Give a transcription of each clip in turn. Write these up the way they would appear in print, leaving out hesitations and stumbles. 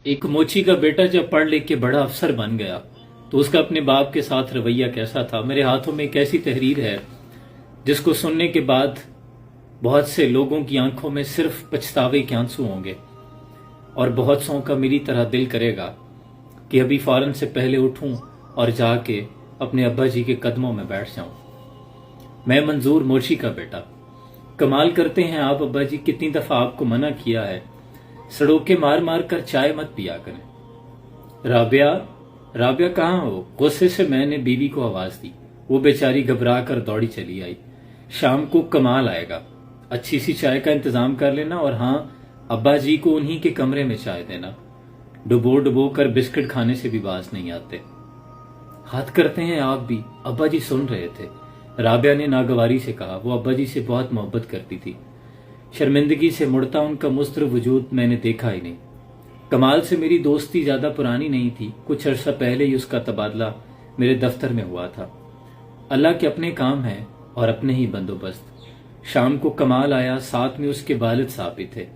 एक मोची का बेटा जब पढ़ लिख के बड़ा अफसर बन गया तो उसका अपने बाप के साथ रवैया कैसा था। मेरे हाथों में एक ऐसी तहरीर है जिसको सुनने के बाद बहुत से लोगों की आंखों में सिर्फ पछतावे के आंसू होंगे और बहुत सौ का मेरी तरह दिल करेगा कि अभी फौरन से पहले उठूं और जाके अपने अब्बा जी के कदमों में बैठ जाऊं। मैं मंजूर मोची का बेटा। कमाल करते हैं आप अब्बा जी, कितनी दफा आपको मना किया है, सड़ोके मार मार कर चाय मत पिया करें। राबिया, राबिया कहाँ हो? गुस्से से मैंने बीवी को आवाज दी। वो बेचारी घबरा कर दौड़ी चली आई। शाम को कमाल आएगा, अच्छी सी चाय का इंतजाम कर लेना और हाँ, अब्बा जी को उन्हीं के कमरे में चाय देना। डुबो डुबो कर बिस्किट खाने से भी बाज नहीं आते। हाथ करते हैं आप भी। अब्बा जी सुन रहे थे। राबिया ने नागवारी से कहा। वो अब्बा जी से बहुत मोहब्बत करती थी। शर्मिंदगी से मुड़ता उनका मुस्तर वजूद मैंने देखा ही नहीं। कमाल से मेरी दोस्ती ज्यादा पुरानी नहीं थी। कुछ अरसा पहले ही उसका तबादला मेरे दफ्तर में हुआ था। अल्लाह के अपने काम हैं और अपने ही बंदोबस्त। शाम को कमाल आया, साथ में उसके वालिद साहब भी थे।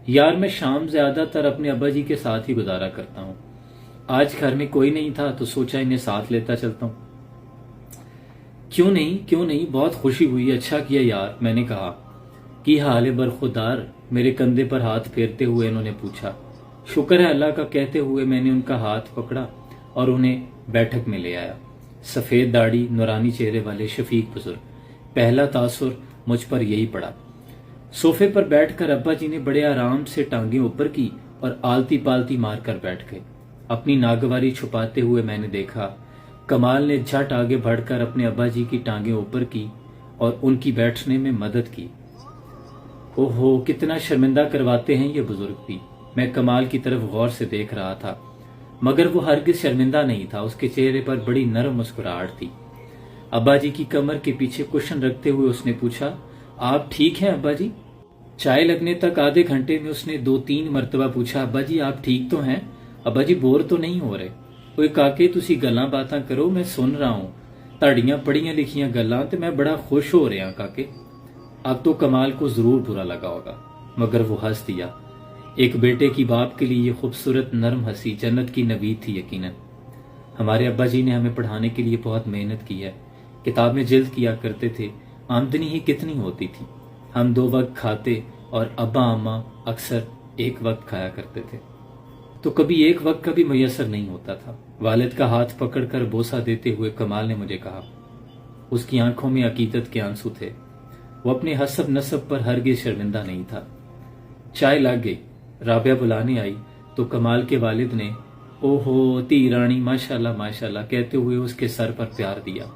यार मैं शाम ज्यादातर अपने अब्बा जी के साथ ही गुजारा करता हूँ। आज घर में कोई नहीं था तो सोचा इन्हें साथ लेता चलता हूँ। क्यों नहीं, बहुत खुशी हुई। अच्छा किया यार, मैंने कहा। की हाल है बरखुदार? मेरे कंधे पर हाथ फेरते हुए इन्होंने पूछा। शुक्र है अल्लाह का, कहते हुए मैंने उनका हाथ पकड़ा और उन्हें बैठक में ले आया। सफेद दाढ़ी, नूरानी चेहरे वाले शफीक बुजुर्ग। पहला तासुर मुझ पर यही पड़ा। सोफे पर बैठकर अब्बा जी ने बड़े आराम से टांगें ऊपर की और आलती पालती मारकर बैठ गए। अपनी नागवारी छुपाते हुए मैंने देखा कमाल ने झट आगे बढ़कर अपने अब्बा जी की टांगें ऊपर की और उनकी बैठने में मदद की। ओहो, कितना शर्मिंदा करवाते हैं ये बुजुर्ग भी। मैं कमाल की तरफ गौर से देख रहा था, मगर वो हरगिज शर्मिंदा नहीं था। उसके चेहरे पर बड़ी नरम मुस्कुराहट थी। अब्बा जी की कमर के पीछे कुशन रखते हुए उसने पूछा, आप ठीक हैं अब्बा जी? चाय लगने तक आधे घंटे में उसने 2-3 मरतबा पूछा, अब्बा जी आप ठीक तो हैं? अब्बा जी बोर तो नहीं हो रहे? कोई काके तुसी गल्लां बातां करो, मैं सुन रहा हूं ਤੁਹਾਡੀਆਂ पढ़ियां लिखियां गल्लां ते मैं बड़ा खुश हो रहा काके। अब तो कमाल को जरूर बुरा लगा होगा, मगर वो हंस दिया। एक बेटे की बाप के लिए ये खूबसूरत नरम हंसी जन्नत की नवीद थी यकीनन। हमारे अब्बा जी ने हमें पढ़ाने के लिए बहुत मेहनत की है। किताबें जिल्द किया करते थे, आमदनी ही कितनी होती थी। हम 2 वक्त खाते और अब्बा अम्मा अक्सर 1 वक्त खाया करते थे, तो कभी 1 वक्त का भी मैसर नहीं होता था। वालिद का हाथ पकड़कर बोसा देते हुए कमाल ने मुझे कहा। उसकी आंखों में अकीदत के आंसू थे। वो अपने हसब नसब पर हरगिज शर्मिंदा नहीं था। चाय लग गई। राबिया बुलाने आई तो कमाल के वालिद ने ओहो धी रानी माशाल्लाह माशाल्लाह कहते हुए उसके सर पर प्यार दिया।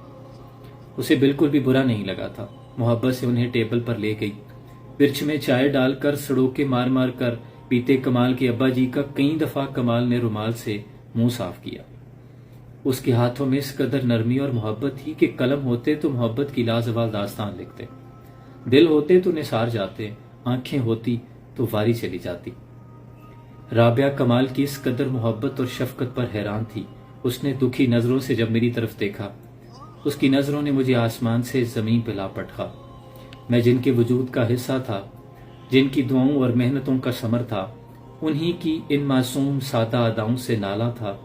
उसे बिल्कुल भी बुरा नहीं लगा था। मोहब्बत से उन्हें टेबल पर ले गई। बिरछ में चाय डालकर सड़ोके मार मार कर पीते कमाल के अब्बा जी का कई दफा कमाल ने रुमाल से मुंह साफ किया। उसके हाथों में इस कदर नरमी और मोहब्बत थी कि कलम होते तो मोहब्बत की लाजवाब दास्तान लिखते, दिल होते तो निसार जाते, आंखें होती तो वारी चली जाती। राबिया कमाल की इस कदर मोहब्बत और शफकत पर हैरान थी। उसने दुखी नजरों से जब मेरी तरफ देखा, उसकी नजरों ने मुझे आसमान से जमीन पर ला पटका। मैं जिनके वजूद का हिस्सा था, जिनकी दुआओं और मेहनतों का समर था, उन्हीं की इन मासूम सादा अदाओं से नाला था,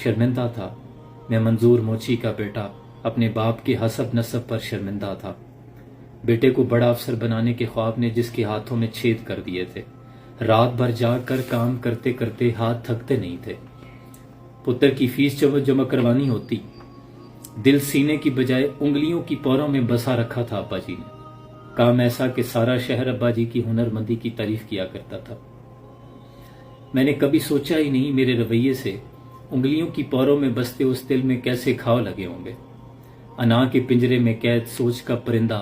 शर्मिंदा था। मैं मंजूर मोची का बेटा अपने बाप के हसब नसब पर शर्मिंदा था। बेटे को बड़ा अफसर बनाने के ख्वाब ने जिसके हाथों में छेद कर दिए थे। रात भर जाग कर काम करते करते हाथ थकते नहीं थे। पुत्र की फीस जब जमा करवानी होती, दिल सीने की बजाय उंगलियों की पौरों में बसा रखा था अब्बा जी ने। काम ऐसा कि सारा शहर अब्बा जी की हुनरमंदी की तारीफ किया करता था। मैंने कभी सोचा ही नहीं मेरे रवैये से उंगलियों की पौरों में बसते उस दिल में कैसे घाव लगे होंगे। अना के पिंजरे में कैद सोच का परिंदा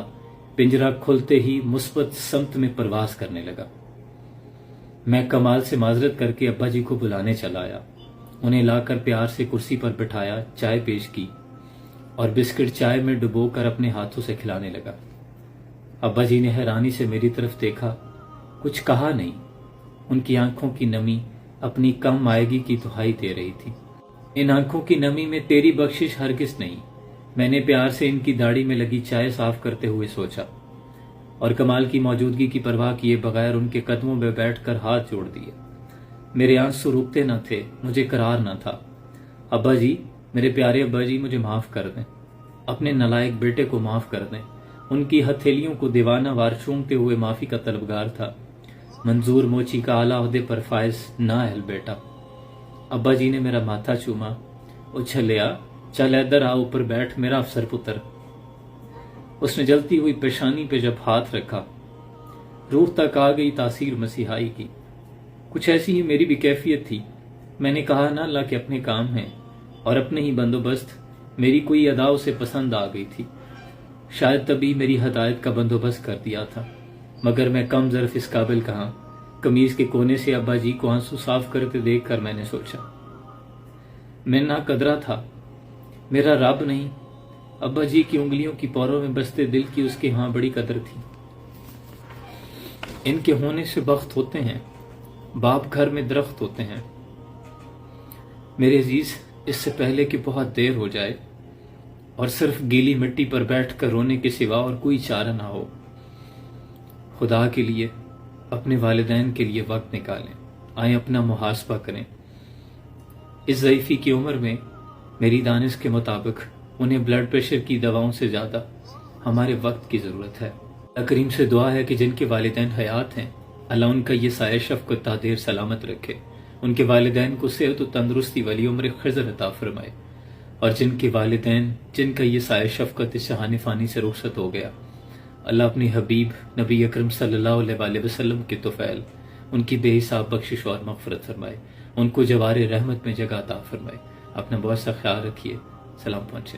पिंजरा खुलते ही मुस्बत समत में परवास करने लगा। मैं कमाल से माजरत करके अब्बा जी को बुलाने चला आया। उन्हें लाकर प्यार से कुर्सी पर बिठाया, चाय पेश की और बिस्किट चाय में डुबोकर अपने हाथों से खिलाने लगा। अब्बा जी ने हैरानी से मेरी तरफ देखा, कुछ कहा नहीं। उनकी आंखों की नमी अपनी कम आएगी की दुहाई दे रही थी। इन आंखों की नमी में तेरी बख्शिश हरगिज नहीं, मैंने प्यार से इनकी दाढ़ी में लगी चाय साफ करते हुए सोचा और कमाल की मौजूदगी की परवाह किए बगैर उनके कदमों में बैठकर हाथ जोड़ दिए। میرے آنسو رکتے نہ تھے، مجھے قرار نہ تھا۔ ابا جی، میرے پیارے ابا جی، مجھے معاف کر دیں، اپنے نالائق بیٹے کو معاف کر دیں۔ ان کی ہتھیلیوں کو دیوانہ وار چومتے ہوئے معافی کا طلبگار تھا۔ منظور موچی کا اعلیٰ عہدے پر فائز نااہل بیٹا۔ ابا جی نے میرا ماتھا چوما، اچھلیا، چل ادھر آ، اوپر بیٹھ میرا افسر پتر۔ اس نے جلتی ہوئی پیشانی پہ جب ہاتھ رکھا، روح تک آ گئی تاثیر مسیحائی کی۔ کچھ ایسی ہی میری بھی کیفیت تھی۔ میں نے کہا نہ اللہ کے اپنے کام ہیں، اور اپنے ہی بندوبست میری کوئی ادا اسے پسند آ گئی تھی۔ شاید تبھی میری ہدایت کا بندوبست کر دیا تھا، مگر میں کم ظرف اس قابل کہاں۔ قمیض کے کونے سے ابا جی کو آنسو صاف کرتے دیکھ کر میں نے سوچا، میں نہ قدرا تھا، میرا رب نہیں۔ ابا جی کی انگلیوں کی پوروں میں بستے دل کی اس کے ہاں بڑی قدر تھی۔ ان کے ہونے سے بخت ہوتے ہیں، باپ گھر میں درخت ہوتے ہیں۔ میرے عزیز، اس سے پہلے کہ بہت دیر ہو جائے اور صرف گیلی مٹی پر بیٹھ کر رونے کے سوا اور کوئی چارہ نہ ہو، خدا کے لیے، اپنے والدین کے لیے وقت نکالیں، آئیں اپنا محاسبہ کریں۔ اس ضعیفی کی عمر میں میری دانش کے مطابق انہیں بلڈ پریشر کی دواؤں سے زیادہ ہمارے وقت کی ضرورت ہے۔ اللہ کریم سے دعا ہے کہ جن کے والدین حیات ہیں، اللہ ان کا یہ سایہ شفقت تا دیر سلامت رکھے، ان کے والدین کو صحت و تندرستی والی عمر خضر عطا فرمائے، اور جن کے والدین جن کا یہ سایہ شفقت اس جہان فانی سے رخصت ہو گیا، اللہ اپنی حبیب نبی اکرم صلی اللہ علیہ وآلہ وسلم کے طفیل ان کی بے حساب بخشش اور مغفرت فرمائے، ان کو جوار رحمت میں جگہ عطا فرمائے۔ اپنا بہت سا خیال رکھیے، سلام پہنچے۔